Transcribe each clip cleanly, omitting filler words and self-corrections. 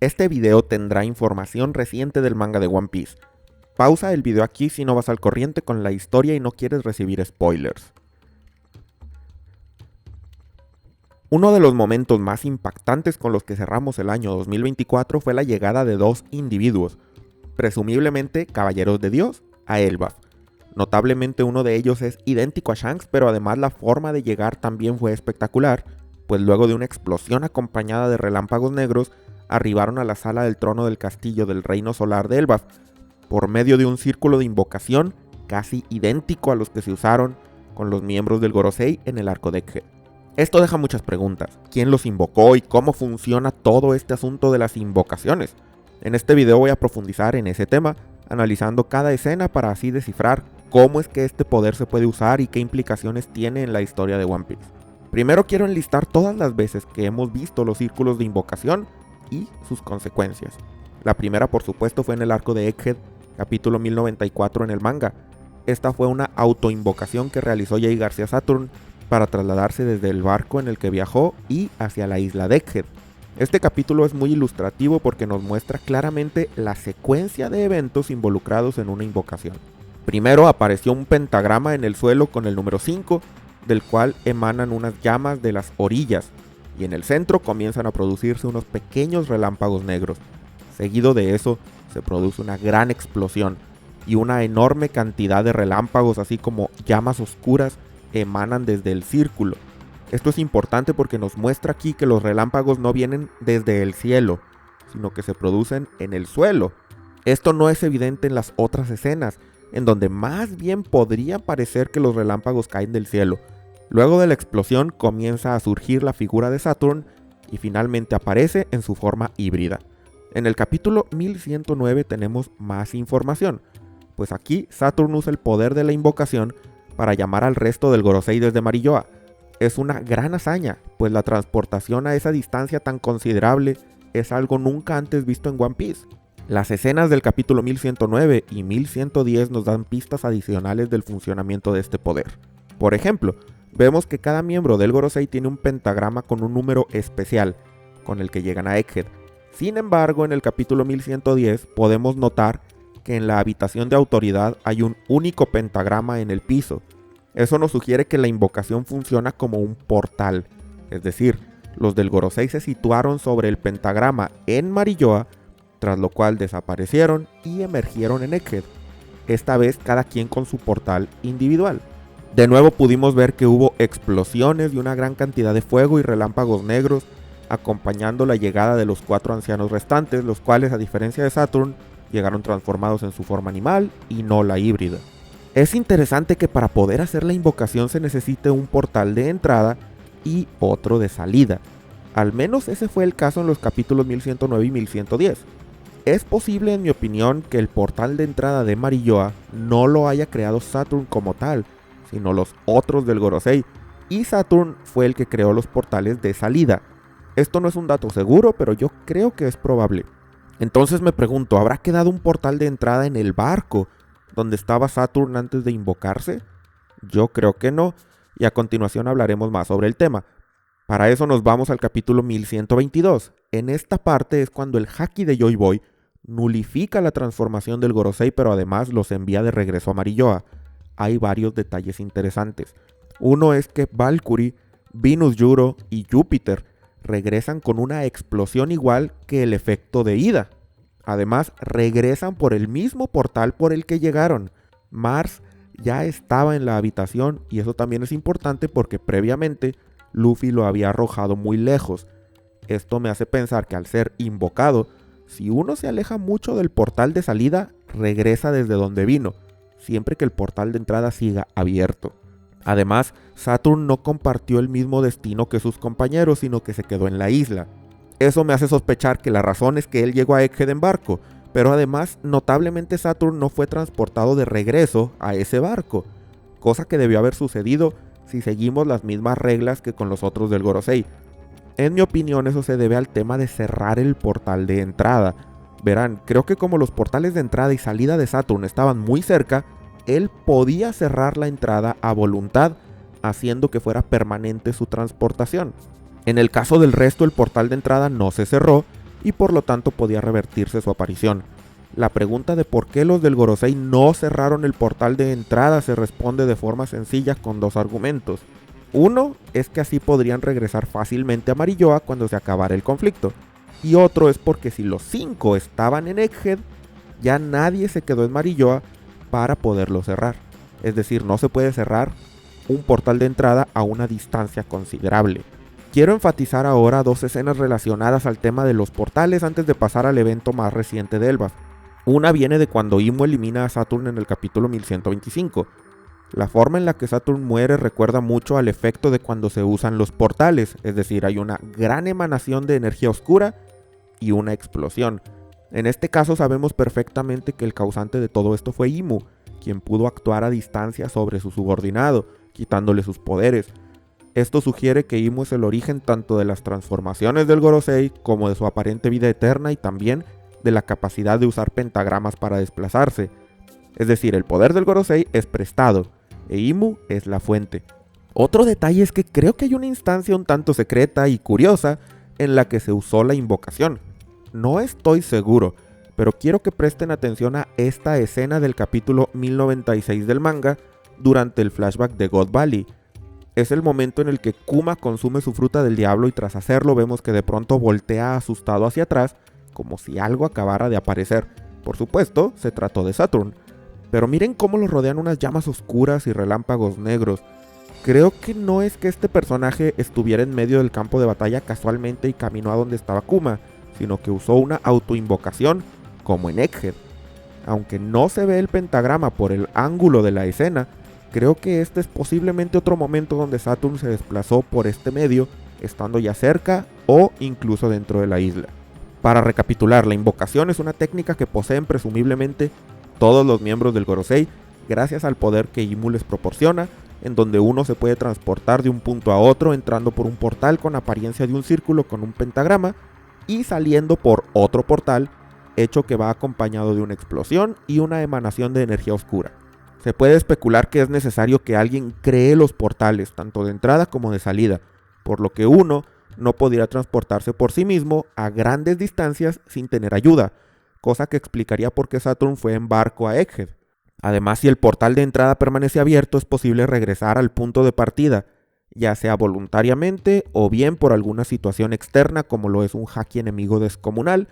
Este video tendrá información reciente del manga de One Piece. Pausa el video aquí si no vas al corriente con la historia y no quieres recibir spoilers. Uno de los momentos más impactantes con los que cerramos el año 2024 fue la llegada de dos individuos, presumiblemente caballeros de Dios, a Elbaf. Notablemente uno de ellos es idéntico a Shanks, pero además la forma de llegar también fue espectacular, pues luego de una explosión acompañada de relámpagos negros, arribaron a la sala del trono del castillo del reino solar de Elbaf, por medio de un círculo de invocación casi idéntico a los que se usaron con los miembros del Gorosei en el arco de Egghead. Esto deja muchas preguntas. ¿Quién los invocó y cómo funciona todo este asunto de las invocaciones? En este video voy a profundizar en ese tema, analizando cada escena para así descifrar cómo es que este poder se puede usar y qué implicaciones tiene en la historia de One Piece. Primero quiero enlistar todas las veces que hemos visto los círculos de invocación y sus consecuencias. La primera, por supuesto, fue en el arco de Egghead, capítulo 1094 en el manga. Esta fue una autoinvocación que realizó Jay García Saturn para trasladarse desde el barco en el que viajó y hacia la isla de Egghead. Este capítulo es muy ilustrativo porque nos muestra claramente la secuencia de eventos involucrados en una invocación. Primero apareció un pentagrama en el suelo con el número 5, del cual emanan unas llamas de las orillas, y en el centro comienzan a producirse unos pequeños relámpagos negros. Seguido de eso se produce una gran explosión y una enorme cantidad de relámpagos, así como llamas oscuras, emanan desde el círculo. Esto es importante porque nos muestra aquí que los relámpagos no vienen desde el cielo, sino que se producen en el suelo. Esto no es evidente en las otras escenas, en donde más bien podría parecer que los relámpagos caen del cielo. Luego de la explosión comienza a surgir la figura de Saturn y finalmente aparece en su forma híbrida. En el capítulo 1109 tenemos más información, pues aquí Saturn usa el poder de la invocación para llamar al resto del Gorosei desde Marilloa. Es una gran hazaña, pues la transportación a esa distancia tan considerable es algo nunca antes visto en One Piece. Las escenas del capítulo 1109 y 1110 nos dan pistas adicionales del funcionamiento de este poder. Por ejemplo, vemos que cada miembro del Gorosei tiene un pentagrama con un número especial, con el que llegan a Egghead. Sin embargo, en el capítulo 1110 podemos notar que en la habitación de autoridad hay un único pentagrama en el piso. Eso nos sugiere que la invocación funciona como un portal, es decir, los del Gorosei se situaron sobre el pentagrama en Marilloa, tras lo cual desaparecieron y emergieron en Egghead, esta vez cada quien con su portal individual. De nuevo pudimos ver que hubo explosiones y una gran cantidad de fuego y relámpagos negros, acompañando la llegada de los 4 ancianos restantes, los cuales, a diferencia de Saturn, llegaron transformados en su forma animal y no la híbrida. Es interesante que para poder hacer la invocación se necesite un portal de entrada y otro de salida. Al menos ese fue el caso en los capítulos 1109 y 1110. Es posible, en mi opinión, que el portal de entrada de Marilloa no lo haya creado Saturn como tal, sino los otros del Gorosei, y Saturn fue el que creó los portales de salida. Esto no es un dato seguro, pero yo creo que es probable. Entonces me pregunto, ¿habrá quedado un portal de entrada en el barco donde estaba Saturn antes de invocarse? Yo creo que no, y a continuación hablaremos más sobre el tema. Para eso nos vamos al capítulo 1122. En esta parte es cuando el Haki de Joy Boy nulifica la transformación del Gorosei, pero además los envía de regreso a Marilloa. Hay varios detalles interesantes. Uno es que Valkyrie, Venus Yuro y Júpiter regresan con una explosión igual que el efecto de ida. Además, regresan por el mismo portal por el que llegaron. Mars ya estaba en la habitación y eso también es importante porque previamente Luffy lo había arrojado muy lejos. Esto me hace pensar que al ser invocado, si uno se aleja mucho del portal de salida, regresa desde donde vino, siempre que el portal de entrada siga abierto. Además, Saturn no compartió el mismo destino que sus compañeros, sino que se quedó en la isla. Eso me hace sospechar que la razón es que él llegó a Egghead en barco, pero además, notablemente Saturn no fue transportado de regreso a ese barco, cosa que debió haber sucedido si seguimos las mismas reglas que con los otros del Gorosei. En mi opinión, eso se debe al tema de cerrar el portal de entrada. Verán, creo que como los portales de entrada y salida de Saturn estaban muy cerca, él podía cerrar la entrada a voluntad, haciendo que fuera permanente su transportación. En el caso del resto, el portal de entrada no se cerró y por lo tanto podía revertirse su aparición. La pregunta de por qué los del Gorosei no cerraron el portal de entrada se responde de forma sencilla con dos argumentos. Uno es que así podrían regresar fácilmente a Marilloa cuando se acabara el conflicto, y otro es porque si los 5 estaban en Egghead, ya nadie se quedó en Marilloa para poderlo cerrar. Es decir, no se puede cerrar un portal de entrada a una distancia considerable. Quiero enfatizar ahora dos escenas relacionadas al tema de los portales antes de pasar al evento más reciente de Elbaf. Una viene de cuando Imu elimina a Saturn en el capítulo 1125. La forma en la que Saturn muere recuerda mucho al efecto de cuando se usan los portales, es decir, hay una gran emanación de energía oscura y una explosión. En este caso sabemos perfectamente que el causante de todo esto fue Imu, quien pudo actuar a distancia sobre su subordinado, quitándole sus poderes. Esto sugiere que Imu es el origen tanto de las transformaciones del Gorosei como de su aparente vida eterna y también de la capacidad de usar pentagramas para desplazarse. Es decir, el poder del Gorosei es prestado, e Imu es la fuente. Otro detalle es que creo que hay una instancia un tanto secreta y curiosa en la que se usó la invocación. No estoy seguro, pero quiero que presten atención a esta escena del capítulo 1096 del manga durante el flashback de God Valley. Es el momento en el que Kuma consume su fruta del diablo y tras hacerlo vemos que de pronto voltea asustado hacia atrás como si algo acabara de aparecer. Por supuesto, se trató de Saturn. Pero miren cómo lo rodean unas llamas oscuras y relámpagos negros. Creo que no es que este personaje estuviera en medio del campo de batalla casualmente y caminó a donde estaba Kuma, sino que usó una autoinvocación como en Egghead. Aunque no se ve el pentagrama por el ángulo de la escena, creo que este es posiblemente otro momento donde Saturn se desplazó por este medio, estando ya cerca o incluso dentro de la isla. Para recapitular, la invocación es una técnica que poseen presumiblemente todos los miembros del Gorosei gracias al poder que Imu les proporciona, en donde uno se puede transportar de un punto a otro entrando por un portal con apariencia de un círculo con un pentagrama y saliendo por otro portal, hecho que va acompañado de una explosión y una emanación de energía oscura. Se puede especular que es necesario que alguien cree los portales, tanto de entrada como de salida, por lo que uno no podría transportarse por sí mismo a grandes distancias sin tener ayuda, cosa que explicaría por qué Saturn fue en barco a Egghead. Además, si el portal de entrada permanece abierto, es posible regresar al punto de partida, ya sea voluntariamente o bien por alguna situación externa como lo es un haki enemigo descomunal,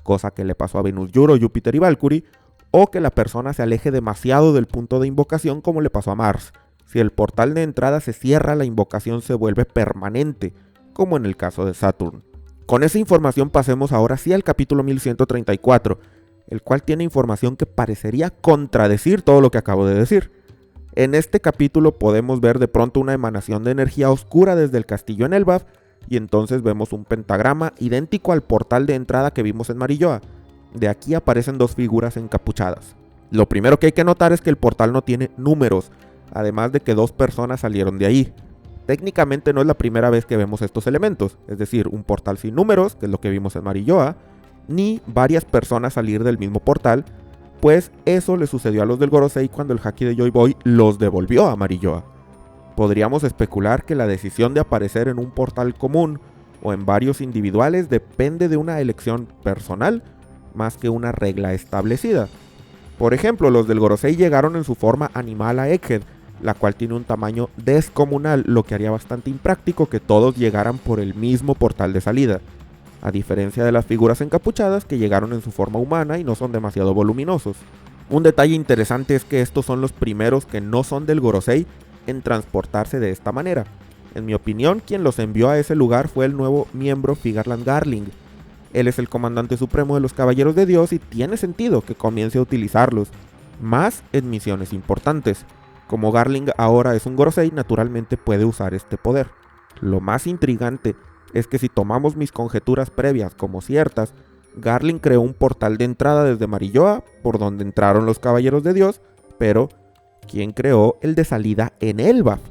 cosa que le pasó a Venus Yuro, Júpiter y Valkyrie, o que la persona se aleje demasiado del punto de invocación como le pasó a Mars. Si el portal de entrada se cierra, la invocación se vuelve permanente, como en el caso de Saturn. Con esa información pasemos ahora sí al capítulo 1134, el cual tiene información que parecería contradecir todo lo que acabo de decir. En este capítulo podemos ver de pronto una emanación de energía oscura desde el castillo en Elbaf, y entonces vemos un pentagrama idéntico al portal de entrada que vimos en Marilloa. De aquí aparecen dos figuras encapuchadas. Lo primero que hay que notar es que el portal no tiene números, además de que dos personas salieron de ahí. Técnicamente no es la primera vez que vemos estos elementos, es decir, un portal sin números, que es lo que vimos en Marilloa, ni varias personas salir del mismo portal, pues eso le sucedió a los del Gorosei cuando el haki de Joy Boy los devolvió a Marilloa. Podríamos especular que la decisión de aparecer en un portal común o en varios individuales depende de una elección personal más que una regla establecida. Por ejemplo, los del Gorosei llegaron en su forma animal a Egghead, la cual tiene un tamaño descomunal, lo que haría bastante impráctico que todos llegaran por el mismo portal de salida, a diferencia de las figuras encapuchadas que llegaron en su forma humana y no son demasiado voluminosos. Un detalle interesante es que estos son los primeros que no son del Gorosei en transportarse de esta manera. En mi opinión, quien los envió a ese lugar fue el nuevo miembro Figarland Garling. Él es el comandante supremo de los Caballeros de Dios y tiene sentido que comience a utilizarlos, más en misiones importantes. Como Garling ahora es un Gorosei, naturalmente puede usar este poder. Lo más intrigante es que si tomamos mis conjeturas previas como ciertas, Garling creó un portal de entrada desde Marilloa, por donde entraron los Caballeros de Dios, pero ¿quién creó el de salida en Elbaf?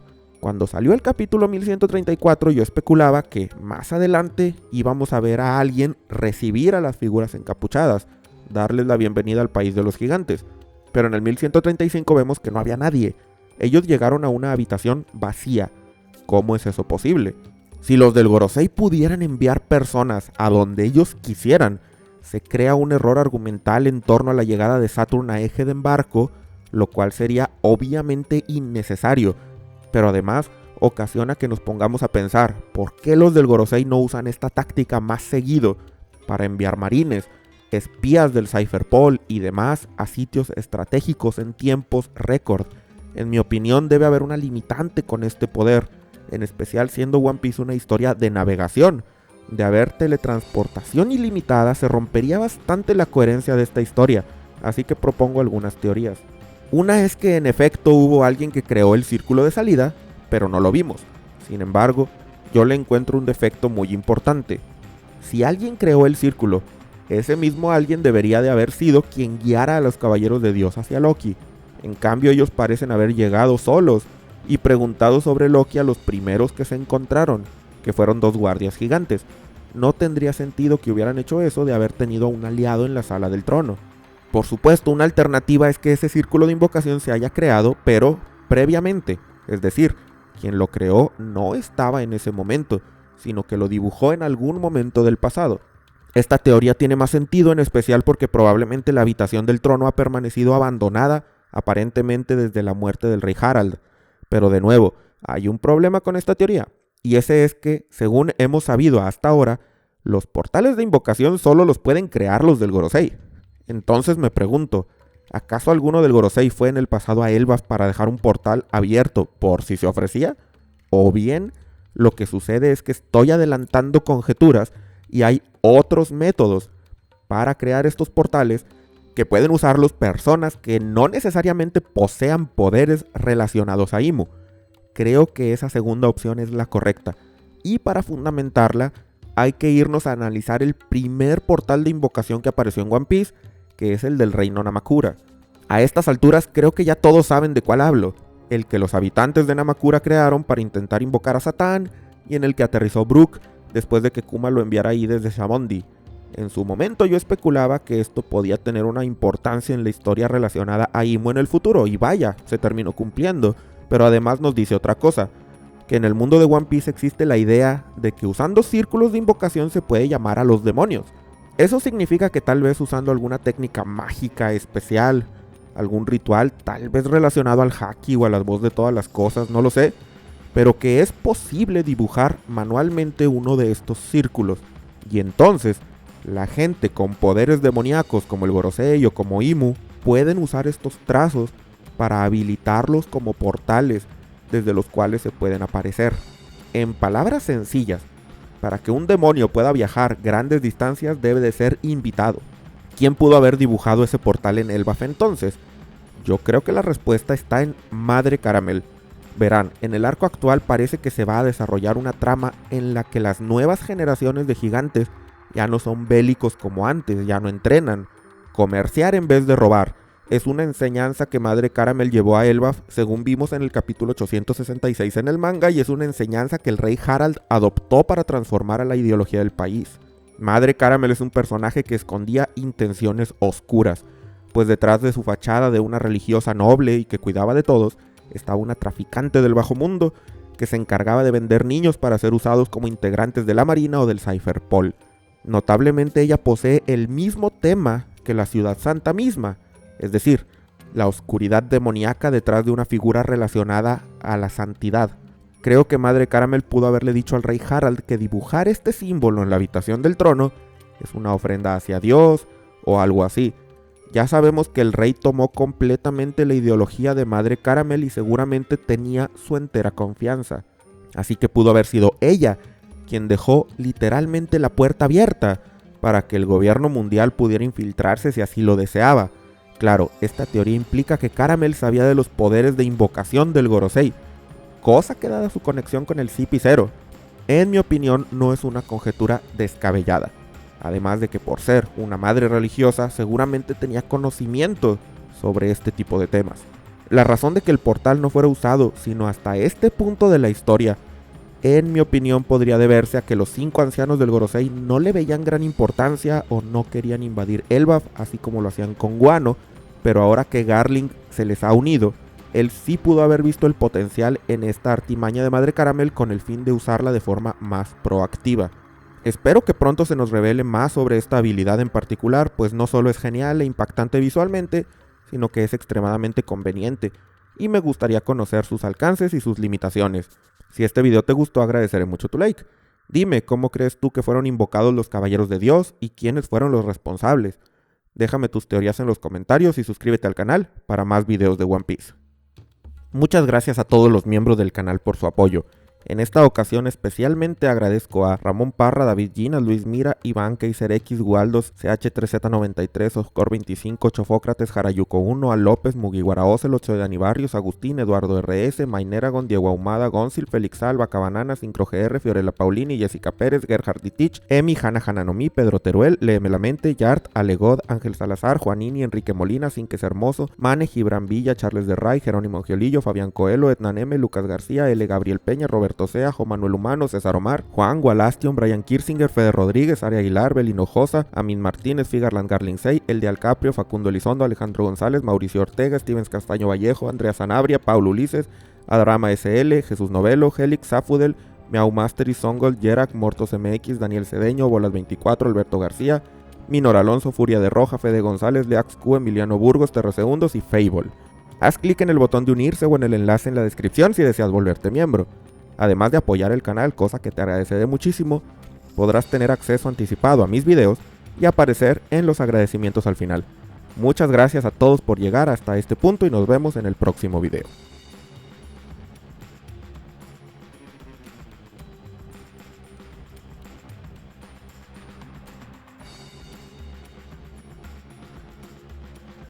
Cuando salió el capítulo 1134 yo especulaba que más adelante íbamos a ver a alguien recibir a las figuras encapuchadas, darles la bienvenida al país de los gigantes. Pero en el 1135 vemos que no había nadie. Ellos llegaron a una habitación vacía. ¿Cómo es eso posible? Si los del Gorosei pudieran enviar personas a donde ellos quisieran, se crea un error argumental en torno a la llegada de Saturn a Eje de Embarco, lo cual sería obviamente innecesario, pero además ocasiona que nos pongamos a pensar por qué los del Gorosei no usan esta táctica más seguido para enviar marines, espías del Cypherpol y demás a sitios estratégicos en tiempos récord. En mi opinión debe haber una limitante con este poder, en especial siendo One Piece una historia de navegación. De haber teletransportación ilimitada se rompería bastante la coherencia de esta historia, así que propongo algunas teorías. Una es que en efecto hubo alguien que creó el círculo de salida, pero no lo vimos. Sin embargo, yo le encuentro un defecto muy importante. Si alguien creó el círculo, ese mismo alguien debería de haber sido quien guiara a los caballeros de Dios hacia Loki. En cambio, ellos parecen haber llegado solos y preguntado sobre Loki a los primeros que se encontraron, que fueron 2 guardias gigantes. No tendría sentido que hubieran hecho eso de haber tenido a un aliado en la sala del trono. Por supuesto, una alternativa es que ese círculo de invocación se haya creado, pero previamente, es decir, quien lo creó no estaba en ese momento, sino que lo dibujó en algún momento del pasado. Esta teoría tiene más sentido, en especial porque probablemente la habitación del trono ha permanecido abandonada aparentemente desde la muerte del rey Harald. Pero de nuevo, hay un problema con esta teoría, y ese es que, según hemos sabido hasta ahora, los portales de invocación solo los pueden crear los del Gorosei. Entonces me pregunto, ¿acaso alguno del Gorosei fue en el pasado a Elbaf para dejar un portal abierto por si se ofrecía? ¿O bien lo que sucede es que estoy adelantando conjeturas y hay otros métodos para crear estos portales que pueden usarlos personas que no necesariamente posean poderes relacionados a Imu? Creo que esa segunda opción es la correcta, y para fundamentarla hay que irnos a analizar el primer portal de invocación que apareció en One Piece, que es el del reino Namakura. A estas alturas creo que ya todos saben de cuál hablo, el que los habitantes de Namakura crearon para intentar invocar a Satán y en el que aterrizó Brook después de que Kuma lo enviara ahí desde Shamondi. En su momento yo especulaba que esto podía tener una importancia en la historia relacionada a Imu en el futuro, y vaya, se terminó cumpliendo, pero además nos dice otra cosa, que en el mundo de One Piece existe la idea de que usando círculos de invocación se puede llamar a los demonios. Eso significa que tal vez usando alguna técnica mágica especial, algún ritual, tal vez relacionado al Haki o a las voz de todas las cosas, no lo sé, pero que es posible dibujar manualmente uno de estos círculos. Y entonces, la gente con poderes demoníacos como el Gorosei o como Imu pueden usar estos trazos para habilitarlos como portales desde los cuales se pueden aparecer. En palabras sencillas, para que un demonio pueda viajar grandes distancias debe de ser invitado. ¿Quién pudo haber dibujado ese portal en Elbaf entonces? Yo creo que la respuesta está en Madre Caramel. Verán, en el arco actual parece que se va a desarrollar una trama en la que las nuevas generaciones de gigantes ya no son bélicos como antes, ya no entrenan. Comerciar en vez de robar es una enseñanza que Madre Caramel llevó a Elbaf, según vimos en el capítulo 866 en el manga, y es una enseñanza que el rey Harald adoptó para transformar a la ideología del país. Madre Caramel es un personaje que escondía intenciones oscuras, pues detrás de su fachada de una religiosa noble y que cuidaba de todos, estaba una traficante del bajo mundo que se encargaba de vender niños para ser usados como integrantes de la marina o del Cypherpol. Notablemente ella posee el mismo tema que la Ciudad Santa misma, es decir, la oscuridad demoníaca detrás de una figura relacionada a la santidad. Creo que Madre Caramel pudo haberle dicho al rey Harald que dibujar este símbolo en la habitación del trono es una ofrenda hacia Dios o algo así. Ya sabemos que el rey tomó completamente la ideología de Madre Caramel y seguramente tenía su entera confianza. Así que pudo haber sido ella quien dejó literalmente la puerta abierta para que el gobierno mundial pudiera infiltrarse si así lo deseaba. Claro, esta teoría implica que Caramel sabía de los poderes de invocación del Gorosei, cosa que dada su conexión con el CP0, en mi opinión no es una conjetura descabellada. Además de que por ser una madre religiosa seguramente tenía conocimiento sobre este tipo de temas. La razón de que el portal no fuera usado sino hasta este punto de la historia, en mi opinión podría deberse a que los 5 ancianos del Gorosei no le veían gran importancia o no querían invadir Elbaf así como lo hacían con Guano, pero ahora que Garling se les ha unido, él sí pudo haber visto el potencial en esta artimaña de Madre Caramel con el fin de usarla de forma más proactiva. Espero que pronto se nos revele más sobre esta habilidad en particular, pues no solo es genial e impactante visualmente, sino que es extremadamente conveniente, y me gustaría conocer sus alcances y sus limitaciones. Si este video te gustó, agradeceré mucho tu like. Dime, ¿cómo crees tú que fueron invocados los caballeros de Dios y quiénes fueron los responsables? Déjame tus teorías en los comentarios y suscríbete al canal para más videos de One Piece. Muchas gracias a todos los miembros del canal por su apoyo. En esta ocasión especialmente agradezco a Ramón Parra, David Ginas, Luis Mira, Iván, Kaiser X, Gualdos, CH3Z93, Oscor 25, Chofócrates, Jarayuco 1, A López, Mugiwara Ocelot, Dani Barrios, Agustín, Eduardo RS, Maineragon, Diego Ahumada, Gonzil, Félix Alba, Cabanana, Sincro GR, Fiorella Paulini, Jessica Pérez, Gerhard Ditich, Emi, Hanna Hananomi, Pedro Teruel, Léeme la Mente, Yart, Alegod, Ángel Salazar, Juanini, Enrique Molina, Sinques Hermoso, Mane, Gibran Villa, Charles de Ray, Jerónimo Giolillo, Fabián Coelho, Etna Neme, Lucas García, L. Gabriel Peña, Roberto Sea, Juan Manuel Humano, César Omar, Juan Gualastion, Brian Kirsinger, Fede Rodríguez, Aria Aguilar, Belino Josa, Amin Martínez, Figarland Garlinsey, Eldi Alcaprio, Facundo Elizondo, Alejandro González, Mauricio Ortega, Stevens Castaño Vallejo, Andrea Sanabria, Paulo Ulises, Adrama SL, Jesús Novelo, Helix, Zafudel, Meow Mastery, Songol, Yerak, Mortos MX, Daniel Cedeño, Bolas 24, Alberto García, Minor Alonso, Furia de Roja, Fede González, Leax Q, Emiliano Burgos, Terrosegundos y Fable. Haz clic en el botón de unirse o en el enlace en la descripción si deseas volverte miembro. Además de apoyar el canal, cosa que te agradeceré muchísimo, podrás tener acceso anticipado a mis videos y aparecer en los agradecimientos al final. Muchas gracias a todos por llegar hasta este punto y nos vemos en el próximo video.